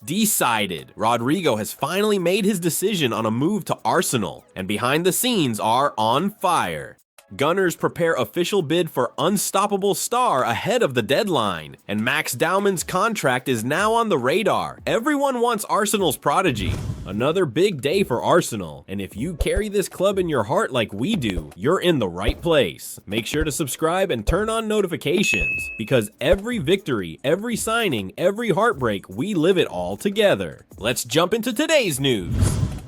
Decided. Rodrigo has finally made his decision on a move to Arsenal, and behind the scenes are on fire. Gunners prepare official bid for unstoppable star ahead of the deadline, and Max Dowman's contract is now on the radar. Everyone wants Arsenal's prodigy. Another big day for Arsenal, and if you carry this club in your heart like we do, you're in the right place. Make sure to subscribe and turn on notifications, because every victory, every signing, every heartbreak, we live it all together. Let's jump into today's news.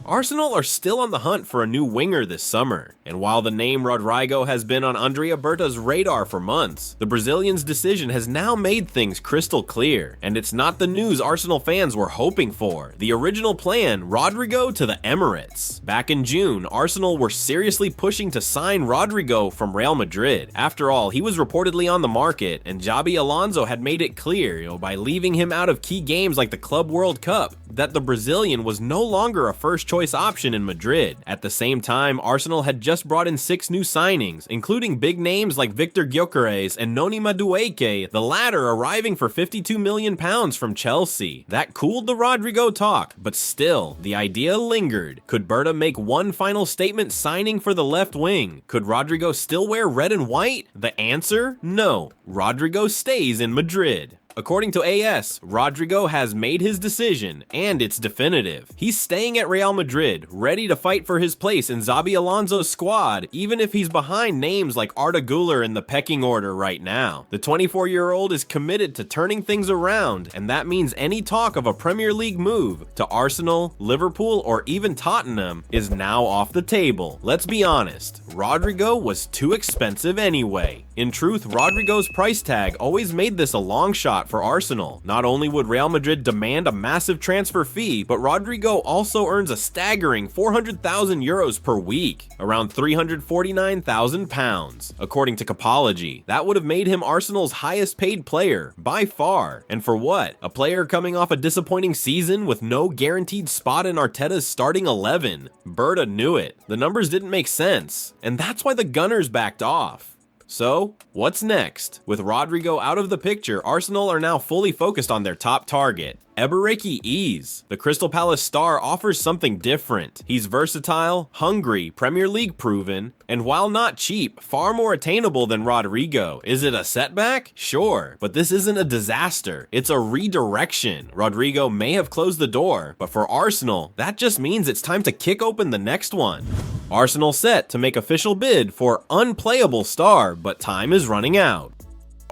Arsenal are still on the hunt for a new winger this summer, and while the name Rodrigo has been on Andrea Berta's radar for months, the Brazilian's decision has now made things crystal clear, and it's not the news Arsenal fans were hoping for. The original plan, Rodrigo to the Emirates. Back in June, Arsenal were seriously pushing to sign Rodrigo from Real Madrid. After all, he was reportedly on the market, and Xabi Alonso had made it clear, by leaving him out of key games like the Club World Cup, that the Brazilian was no longer a first-choice option in Madrid. At the same time, Arsenal had just brought in 6 new signings, including big names like Victor Gyökeres and Noni Madueke, the latter arriving for £52 million from Chelsea. That cooled the Rodrigo talk, but still, the idea lingered. Could Berta make one final statement signing for the left wing? Could Rodrigo still wear red and white? The answer? No. Rodrigo stays in Madrid. According to AS, Rodrigo has made his decision, and it's definitive. He's staying at Real Madrid, ready to fight for his place in Xabi Alonso's squad, even if he's behind names like Arda Güler in the pecking order right now. The 24-year-old is committed to turning things around, and that means any talk of a Premier League move to Arsenal, Liverpool, or even Tottenham is now off the table. Let's be honest, Rodrigo was too expensive anyway. In truth, Rodrigo's price tag always made this a long shot for Arsenal. Not only would Real Madrid demand a massive transfer fee, but Rodrigo also earns a staggering €400,000 per week, around £349,000. According to Capology, that would have made him Arsenal's highest paid player, by far. And for what? A player coming off a disappointing season with no guaranteed spot in Arteta's starting 11. Berta knew it. The numbers didn't make sense, and that's why the Gunners backed off. So, what's next? With Rodrigo out of the picture, Arsenal are now fully focused on their top target, Eberechi Eze. The Crystal Palace star offers something different. He's versatile, hungry, Premier League proven, and while not cheap, far more attainable than Rodrigo. Is it a setback? Sure, but this isn't a disaster. It's a redirection. Rodrigo may have closed the door, but for Arsenal, that just means it's time to kick open the next one. Arsenal set to make official bid for unplayable star, but time is running out.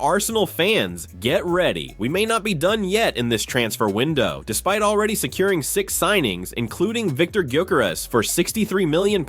Arsenal fans, get ready. We may not be done yet in this transfer window. Despite already securing 6 signings, including Victor Gyökeres for £63 million,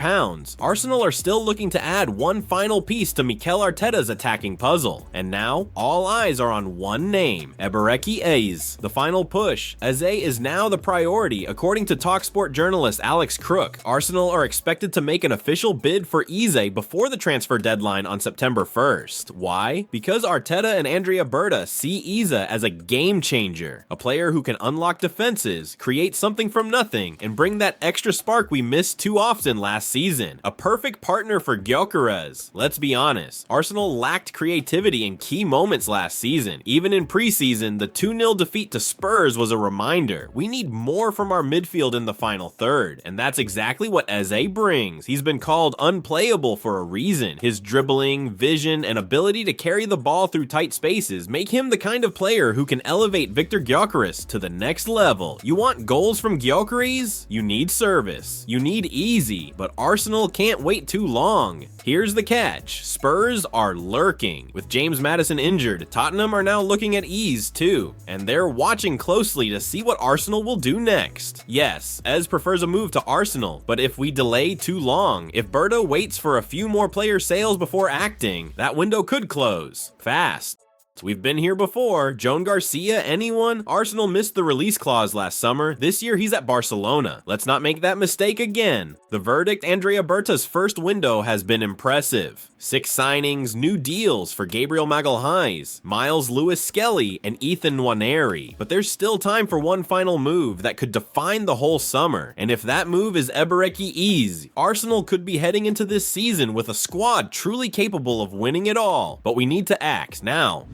Arsenal are still looking to add one final piece to Mikel Arteta's attacking puzzle. And now, all eyes are on one name, Eberechi Eze. The final push. Eze is now the priority, according to TalkSport journalist Alex Crook. Arsenal are expected to make an official bid for Eze before the transfer deadline on September 1st. Why? Because Arteta and Andrea Berta see Eze as a game changer, a player who can unlock defenses, create something from nothing, and bring that extra spark we missed too often last season. A perfect partner for Gyökeres. Let's be honest, Arsenal lacked creativity in key moments last season. Even in preseason, the 2-0 defeat to Spurs was a reminder. We need more from our midfield in the final third, and that's exactly what Eze brings. He's been called unplayable for a reason. His dribbling, vision, and ability to carry the ball through tight spaces make him the kind of player who can elevate Victor Gyökeres to the next level. You want goals from Gyökeres? You need service. You need easy, but Arsenal can't wait too long. Here's the catch. Spurs are lurking. With James Maddison injured, Tottenham are now looking at Eze too, and they're watching closely to see what Arsenal will do next. Yes, Ez prefers a move to Arsenal, but if we delay too long, if Berta waits for a few more player sales before acting, that window could close fast. We've been here before. Joan Garcia, anyone? Arsenal missed the release clause last summer. This year he's at Barcelona. Let's not make that mistake again. The verdict, Andrea Berta's first window has been impressive. 6 signings, new deals for Gabriel Magalhaes, Miles Lewis-Skelly, and Ethan Nwaneri. But there's still time for one final move that could define the whole summer. And if that move is Eberechi Eze, Arsenal could be heading into this season with a squad truly capable of winning it all. But we need to act now.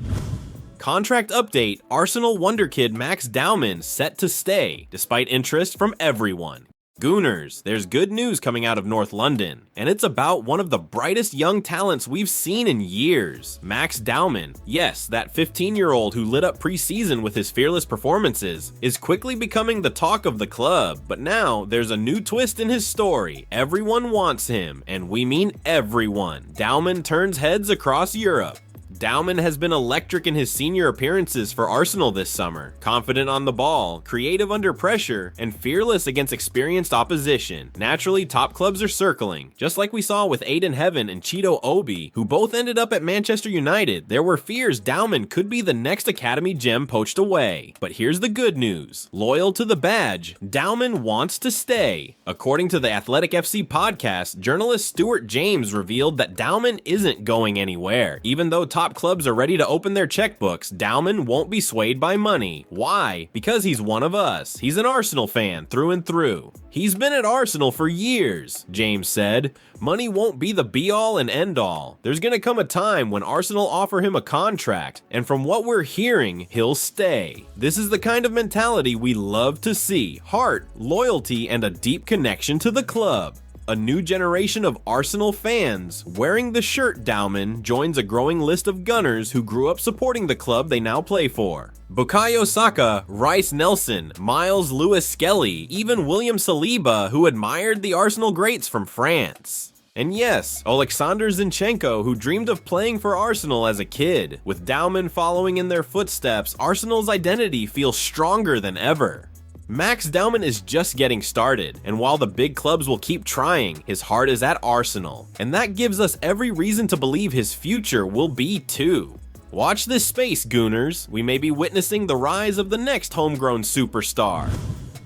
Contract update, Arsenal wonderkid Max Dowman set to stay, despite interest from everyone. Gooners, there's good news coming out of North London, and it's about one of the brightest young talents we've seen in years, Max Dowman. Yes, that 15-year-old who lit up preseason with his fearless performances is quickly becoming the talk of the club, but now there's a new twist in his story. Everyone wants him, and we mean everyone. Dowman turns heads across Europe. Dowman has been electric in his senior appearances for Arsenal this summer, confident on the ball, creative under pressure, and fearless against experienced opposition. Naturally, top clubs are circling. Just like we saw with Aiden Heaven and Cheeto Obi, who both ended up at Manchester United, there were fears Dowman could be the next academy gem poached away. But here's the good news. Loyal to the badge, Dowman wants to stay. According to the Athletic FC podcast, journalist Stuart James revealed that Dowman isn't going anywhere. Even though top clubs are ready to open their checkbooks, Dowman won't be swayed by money. Why? Because he's one of us. He's an Arsenal fan through and through. He's been at Arsenal for years, James said. Money won't be the be-all and end-all. There's gonna come a time when Arsenal offer him a contract, and from what we're hearing, he'll stay. This is the kind of mentality we love to see. Heart, loyalty, and a deep connection to the club. A new generation of Arsenal fans. Wearing the shirt Dowman joins a growing list of Gunners who grew up supporting the club they now play for. Bukayo Saka, Rice Nelson, Miles Lewis Skelly, even William Saliba, who admired the Arsenal greats from France. And yes, Oleksandr Zinchenko, who dreamed of playing for Arsenal as a kid. With Dowman following in their footsteps, Arsenal's identity feels stronger than ever. Max Dowman is just getting started, and while the big clubs will keep trying, his heart is at Arsenal, and that gives us every reason to believe his future will be too. Watch this space, Gooners. We may be witnessing the rise of the next homegrown superstar.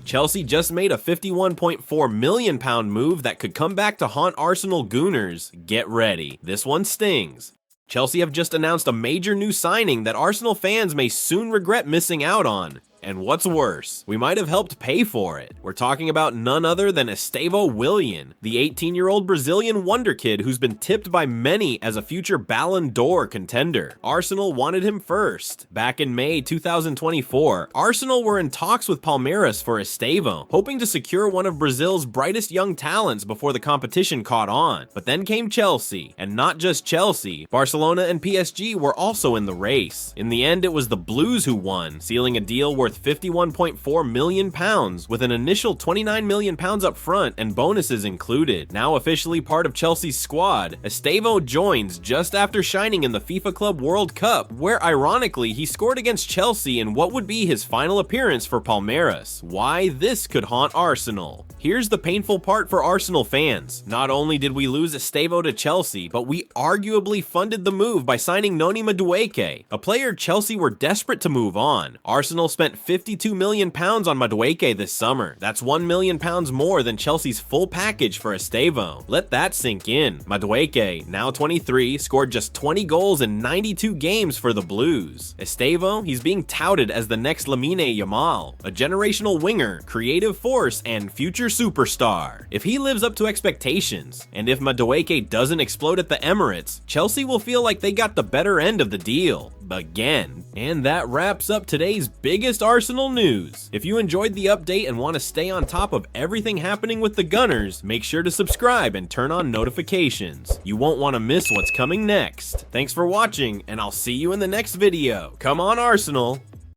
Chelsea just made a £51.4 million move that could come back to haunt Arsenal Gooners. Get ready. This one stings. Chelsea have just announced a major new signing that Arsenal fans may soon regret missing out on. And what's worse, we might have helped pay for it. We're talking about none other than Estevão Willian, the 18-year-old Brazilian wonderkid who's been tipped by many as a future Ballon d'Or contender. Arsenal wanted him first. Back in May 2024, Arsenal were in talks with Palmeiras for Estevão, hoping to secure one of Brazil's brightest young talents before the competition caught on. But then came Chelsea, and not just Chelsea, Barcelona and PSG were also in the race. In the end, it was the Blues who won, sealing a deal worth £51.4 million, with an initial £29 million up front and bonuses included. Now officially part of Chelsea's squad, Estevão joins just after shining in the FIFA Club World Cup, where ironically he scored against Chelsea in what would be his final appearance for Palmeiras. Why this could haunt Arsenal? Here's the painful part for Arsenal fans. Not only did we lose Estevão to Chelsea, but we arguably funded the move by signing Noni Madueke, a player Chelsea were desperate to move on. Arsenal spent £52 million on Madueke this summer. That's £1 million more than Chelsea's full package for Estevão. Let that sink in. Madueke, now 23, scored just 20 goals in 92 games for the Blues. Estevão, he's being touted as the next Lamine Yamal, a generational winger, creative force, and future superstar. If he lives up to expectations, and if Madueke doesn't explode at the Emirates, Chelsea will feel like they got the better end of the deal. Again. And that wraps up today's biggest Arsenal news. If you enjoyed the update and want to stay on top of everything happening with the Gunners, make sure to subscribe and turn on notifications. You won't want to miss what's coming next. Thanks for watching, and I'll see you in the next video. Come on, Arsenal!